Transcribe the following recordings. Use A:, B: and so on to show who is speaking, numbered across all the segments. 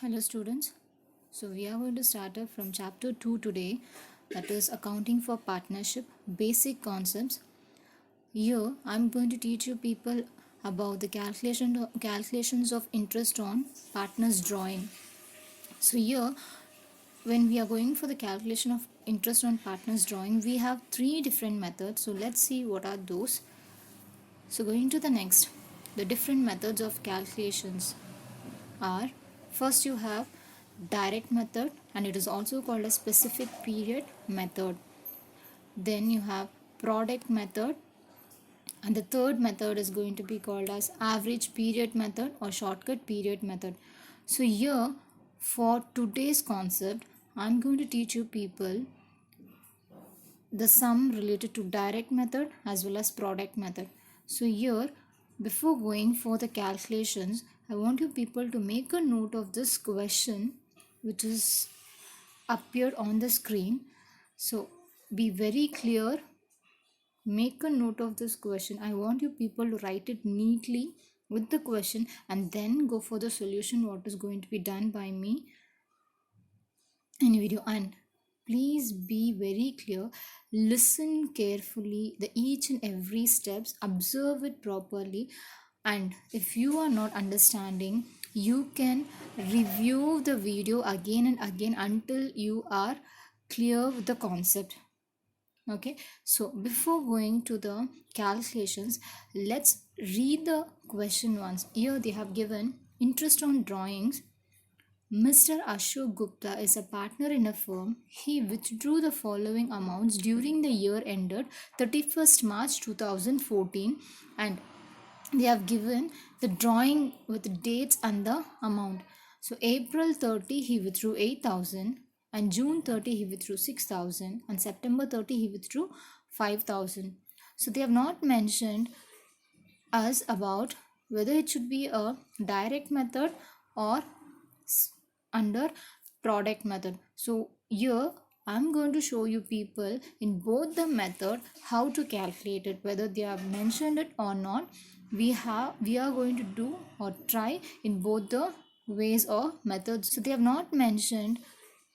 A: Hello students. So we are going to start up from chapter 2 today, that is accounting for partnership basic concepts. Here I am going to teach you people about the calculations of interest on partners drawing. So here when we are going for the calculation of interest on partners drawing, we have three different methods. So let's see what are those. So going to the next, the different methods of calculations are, first you have direct method, and it is also called a specific period method. Then you have product method, and the third method is going to be called as average period method or shortcut period method. So here for today's concept, I'm going to teach you people the sum related to direct method as well as product method. So here, before going for the calculations, I want you people to make a note of this question which is appeared on the screen. So be very clear, make a note of this question. I want you people to write it neatly with the question and then go for the solution what is going to be done by me in video. And please be very clear, listen carefully the each and every steps, observe it properly, and if you are not understanding, you can review the video again and again until you are clear with the concept. Okay, so before going to the calculations, let's read the question once. Here they have given interest on drawings. Mr. Ashok Gupta is a partner in a firm. He withdrew the following amounts during the year ended 31st March 2014, and they have given the drawing with the dates and the amount. So April 30 he withdrew 8,000, and June 30 he withdrew 6,000, and September 30 he withdrew 5,000. So they have not mentioned us about whether it should be a direct method or under product method. So here I'm going to show you people in both the method how to calculate it, whether they have mentioned it or not. We are going to do or try in both the ways or methods. So they have not mentioned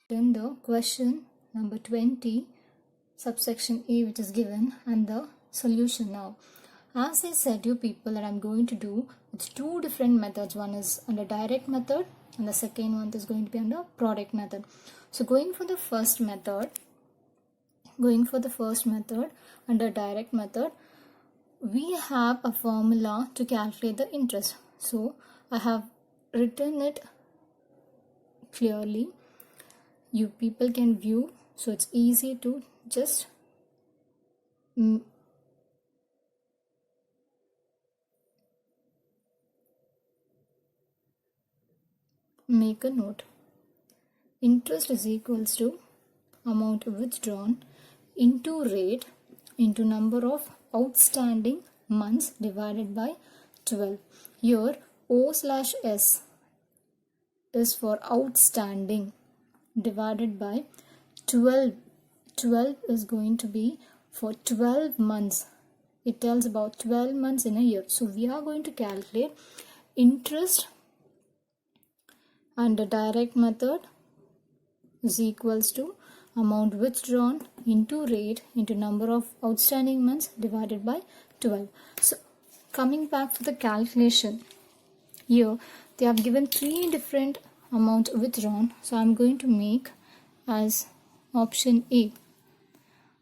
A: in the question number 20 subsection A which is given and the solution. Now as I said you people that I'm going to do with two different methods. One is under direct method and the second one is going to be under product method. So going for the first method under direct method, we have a formula to calculate the interest. So I have written it clearly, you people can view, so it's easy to just make a note. Interest is equals to amount withdrawn into rate into number of outstanding months divided by 12. Here O/S is for outstanding divided by 12. 12 is going to be for 12 months. It tells about 12 months in a year. So we are going to calculate interest under direct method is equals to amount withdrawn into rate into number of outstanding months divided by 12. So coming back to the calculation, here they have given three different amounts withdrawn. So I'm going to make as option A.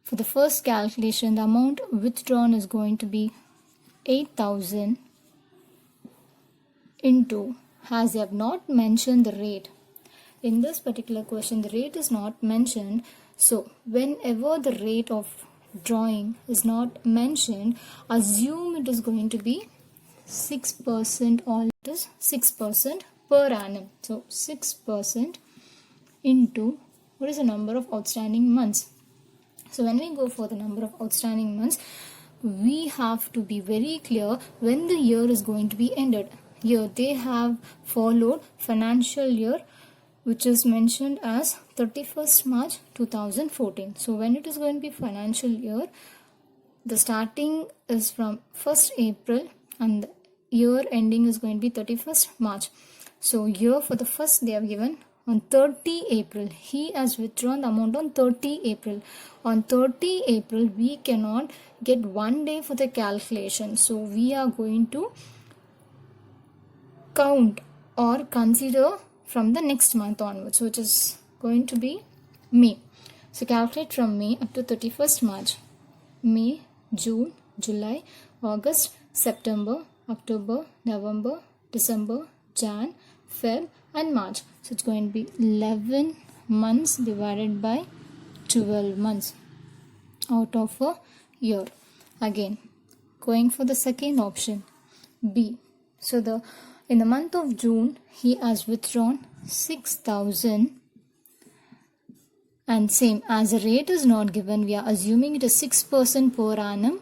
A: For the first calculation, the amount withdrawn is going to be 8,000 into, as they have not mentioned the rate. In this particular question, the rate is not mentioned. So whenever the rate of drawing is not mentioned, assume it is going to be 6%, or it is 6% per annum. So 6% into what is the number of outstanding months. So when we go for the number of outstanding months, we have to be very clear when the year is going to be ended. Here they have followed financial year which is mentioned as 31st March 2014. So when it is going to be financial year, the starting is from 1st April and the year ending is going to be 31st March. So here for the first they have given on 30 April. He has withdrawn the amount on 30 April. On 30 April we cannot get 1 day for the calculation. So we are going to count or consider from the next month onwards, which is going to be May. So calculate from May up to 31st March. May, June, July, August, September, October, November, December, Jan, Feb and March. So it's going to be 11 months divided by 12 months out of a year. Again, going for the second option, B. So in the month of June, he has withdrawn 6,000, and same as the rate is not given, we are assuming it is 6% per annum.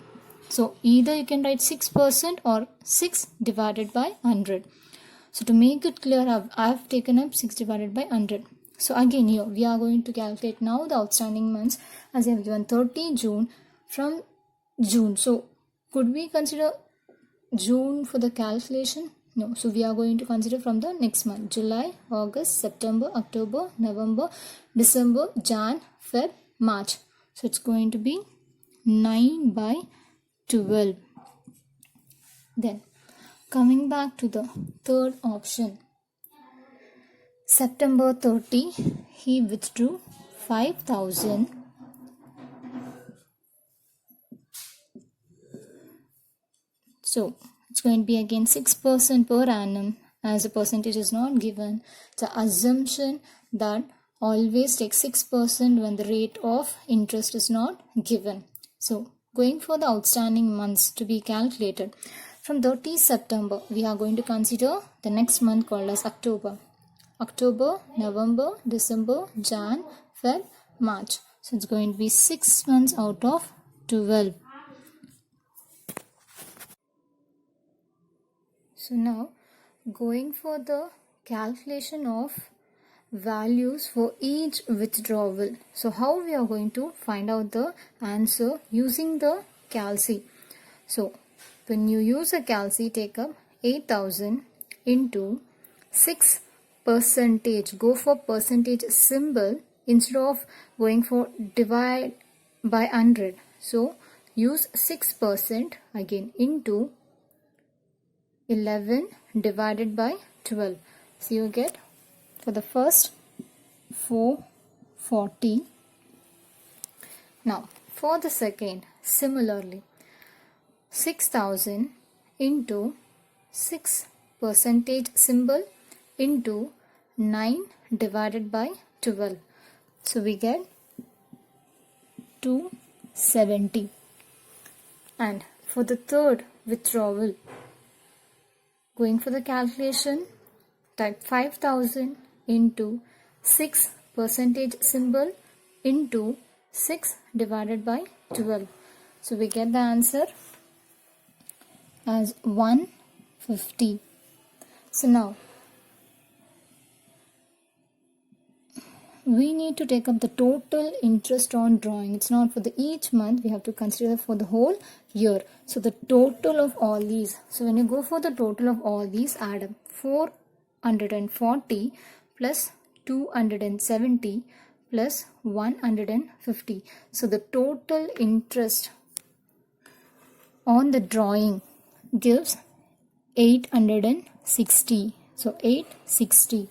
A: So either you can write 6% or 6 divided by 100. So to make it clear, I have taken up 6 divided by 100. So again here we are going to calculate now the outstanding months as I have given 30 June from June. So could we consider June for the calculation? No. So we are going to consider from the next month: July, August, September, October, November, December, Jan, Feb, March. So it's going to be 9 by 12. Then coming back to the third option, September 30, he withdrew 5,000. So it's going to be again 6% per annum. As a percentage is not given, the assumption that always take 6% when the rate of interest is not given. So going for the outstanding months to be calculated, from 30 September we are going to consider the next month called as October. October, November, December, Jan, Feb, March. So it's going to be 6 months out of 12. So now going for the calculation of values for each withdrawal. So how we are going to find out the answer using the calci. So when you use a calci, take up 8,000 into 6 percentage. Go for percentage symbol instead of going for divide by 100. So use 6% again into 11 divided by 12. So you get for the first 440. Now for the second, similarly 6,000 into 6 percentage symbol into 9 divided by 12. So we get 270. And for the third withdrawal, going for the calculation, type 5,000 into 6 percentage symbol into 6 divided by 12. So we get the answer as 150. So now we need to take up the total interest on drawing. It's not for the each month, we have to consider for the whole year. So the total of all these, so when you go for the total of all these, add up 440 plus 270 plus 150. So the total interest on the drawing gives 860. So 860.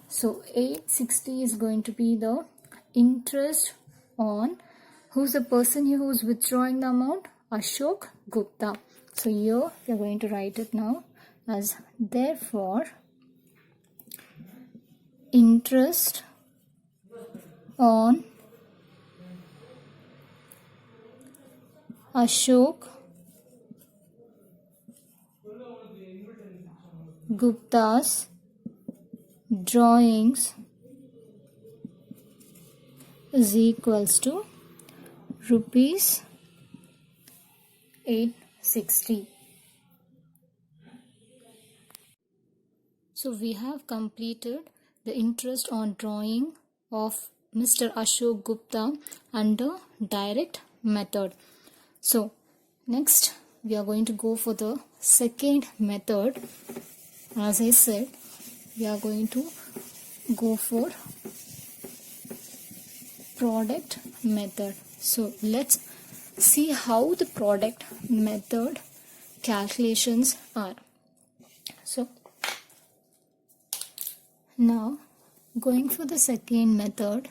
A: So 860 is going to be the interest on, who's the person here who's withdrawing the amount? Ashok Gupta. So here we are going to write it now as therefore interest on Ashok Gupta's drawings is equals to rupees 860. So we have completed the interest on drawing of Mr. Ashok Gupta under direct method. So next we are going to go for the second method. As I said, we are going to go for product method. So let's see how the product method calculations are. So now going for the second method,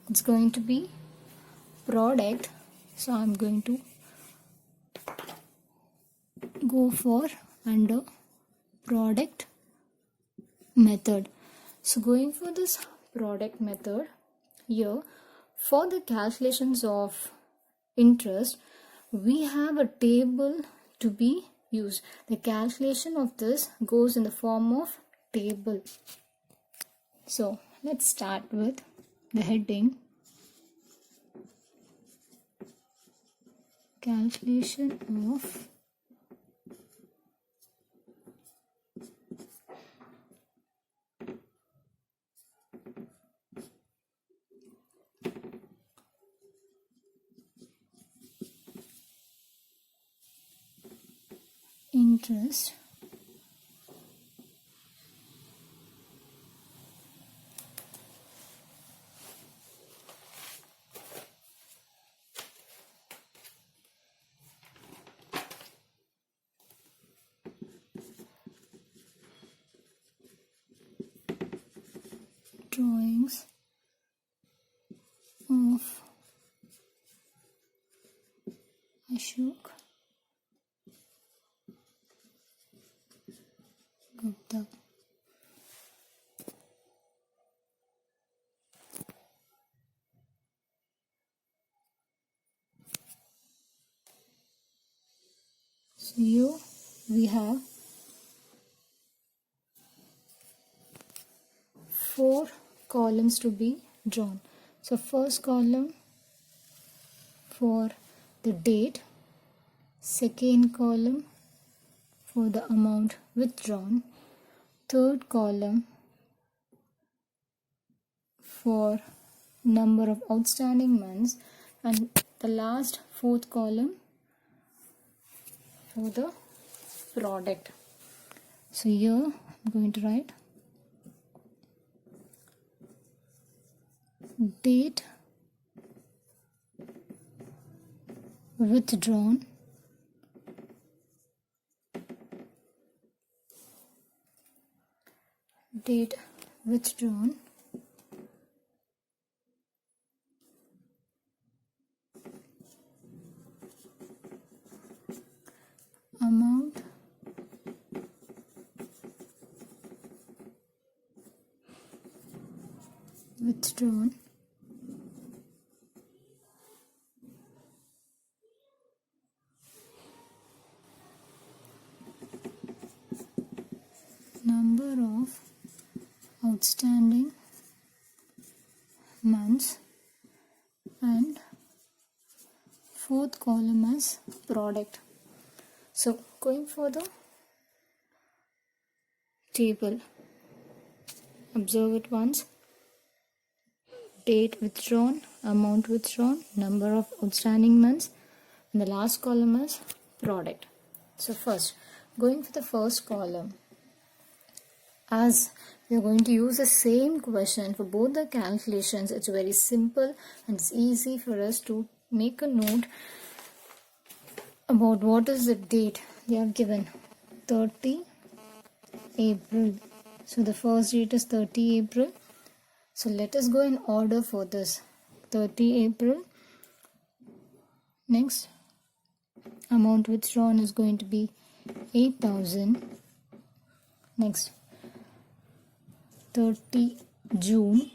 A: it's going to be product. So I'm going to go for under product method. So going for this product method, here for the calculations of interest, we have a table to be used. The calculation of this goes in the form of table. So let's start with the heading calculation of interest drawings of Ashok Gupta. So here we have 4 columns to be drawn. So first column for the date, second column for the amount withdrawn, third column for number of outstanding months, and the last fourth column for the product. So here I'm going to write date withdrawn, date withdrawn, amount withdrawn, number of outstanding months, and fourth column as product. So going for the table, observe it once. Date withdrawn, amount withdrawn, number of outstanding months, and the last column is product. So first, going for the first column, as we are going to use the same question for both the calculations, it's very simple and it's easy for us to make a note about what is the date they have given. 30 April. So the first date is 30 April. So let us go in order for this. 30 April. Next, amount withdrawn is going to be 8,000. Next, 30 June.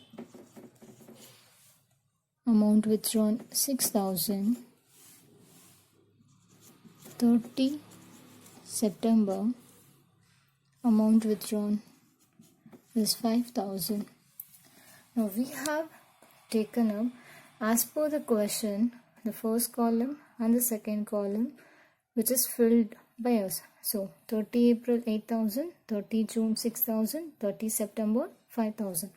A: Amount withdrawn 6,000. 30 September. Amount withdrawn is 5,000. Now we have taken up, as per the question, the first column and the second column, which is filled by us. So 30 April 8,000, 30 June 6,000, 30 September 5,000.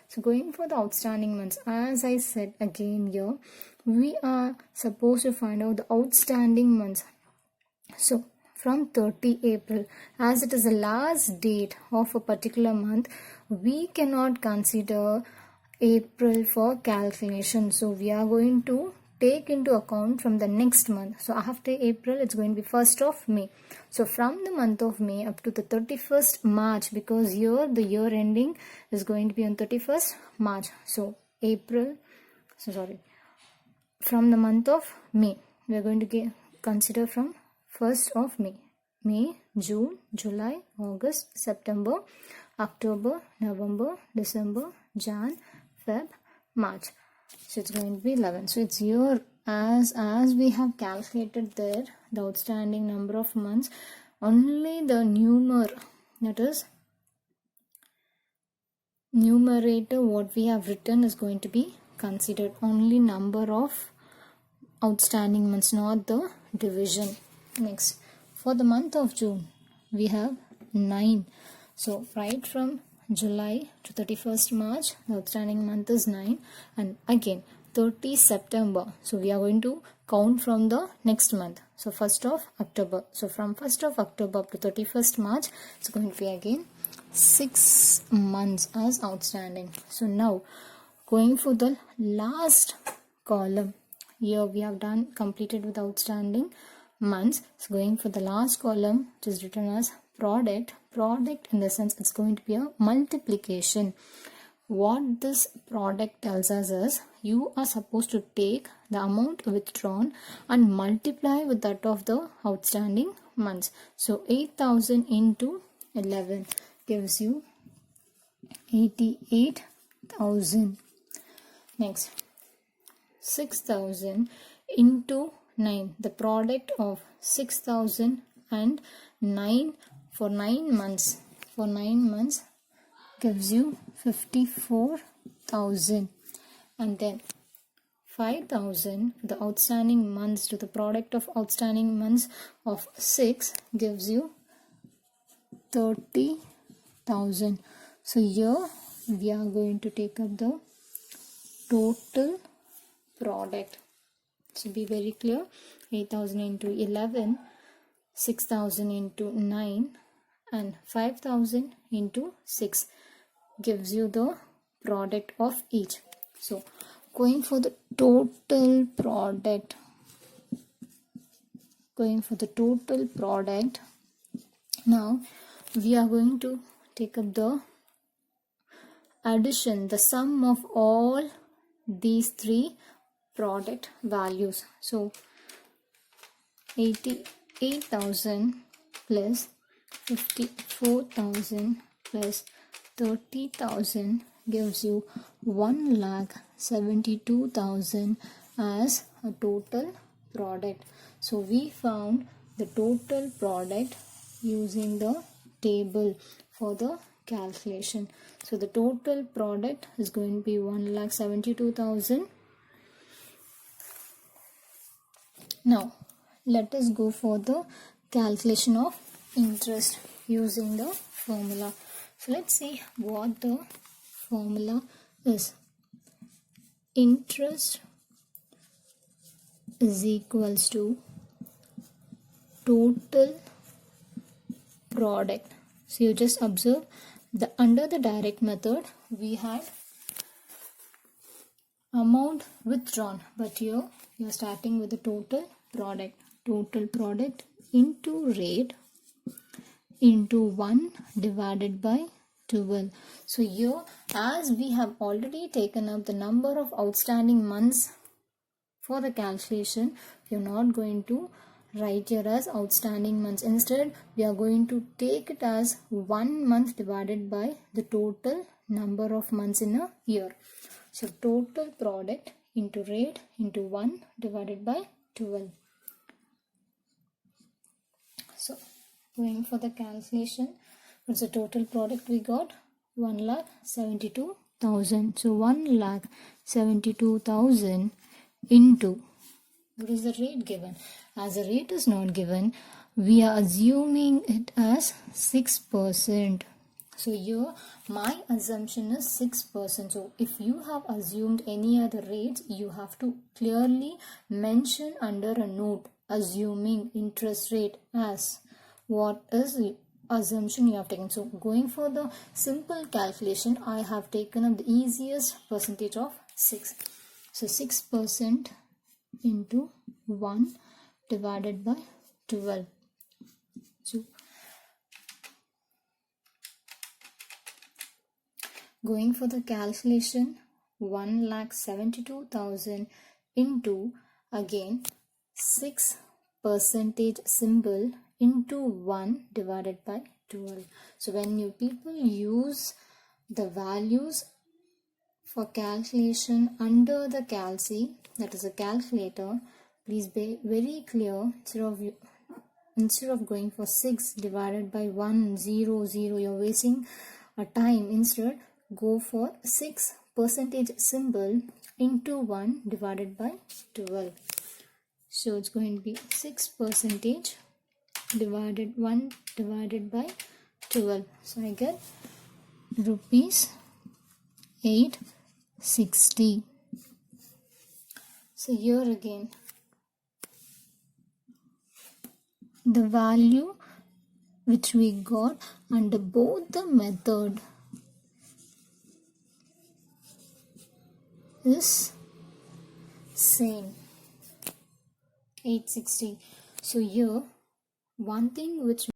A: So going for the outstanding months, as I said again here, we are supposed to find out the outstanding months. So from 30 April. As it is the last date of a particular month, we cannot consider April for calculation. So we are going to take into account from the next month. So after April, it's going to be 1st of May. So from the month of May up to the 31st March, because here the year ending is going to be on 31st March. So from the month of May, we are going to consider from 1st of May. May, June, July, August, September, October, November, December, Jan, Feb, March. So it's going to be 11. So it's here as we have calculated there the outstanding number of months, only the numerator what we have written is going to be considered, only number of outstanding months, not the division. Next, for the month of June, we have 9. So right from July to 31st March, the outstanding month is 9, and again 30 September. So we are going to count from the next month. So 1st of October. So from 1st of October up to 31st March, it's going to be again 6 months as outstanding. So now going for the last column. Here we have completed with outstanding months. So going for the last column, it is written as product in the sense it's going to be a multiplication. What this product tells us is you are supposed to take the amount withdrawn and multiply with that of the outstanding months. So 8,000 into 11 gives you 88,000. Next, 6,000 into 9. The product of 6,000 and 9 for 9 months. For 9 months gives you 54,000. And then 5,000, the outstanding months to the product of outstanding months of 6 gives you 30,000. So here we are going to take up the total product. So be very clear, 8,000 into 11, 6,000 into 9 and 5,000 into 6 gives you the product of each. So going for the total product, now we are going to take up the addition, the sum of all these three product values. So 88,000 plus 54,000 plus 30,000 gives you 1,72,000 as a total product. So we found the total product using the table for the calculation. So the total product is going to be 1,72,000. Now let us go for the calculation of interest using the formula. So let's see what the formula is. Interest is equals to total product. So you just observe under the direct method we had amount withdrawn, but here you are starting with the total product. Total product into rate into 1 divided by 12. So here, as we have already taken up the number of outstanding months for the calculation, we are not going to write here as outstanding months. Instead, we are going to take it as 1 month divided by the total number of months in a year. So total product into rate into 1 divided by 12. So going for the calculation, what's the total product we got? 1,72,000. So 1,72,000 into, what is the rate given? As the rate is not given, we are assuming it as 6%. So here my assumption is 6%. So if you have assumed any other rates, you have to clearly mention under a note assuming interest rate as what is the assumption you have taken. So going for the simple calculation, I have taken up the easiest percentage of 6. So 6% into 1 divided by 12. So going for the calculation, 1,72,000 into again 6 percentage symbol into 1 divided by 12. So when you people use the values for calculation under the calci, that is a calculator, please be very clear. Instead of going for 6 divided by 100, you're wasting a time. Instead, go for 6 percentage symbol into 1 divided by 12. So it's going to be 6 percentage divided 1 divided by 12. So I get rupees 860. So here again, the value which we got under both the method is same, 860. So here one thing which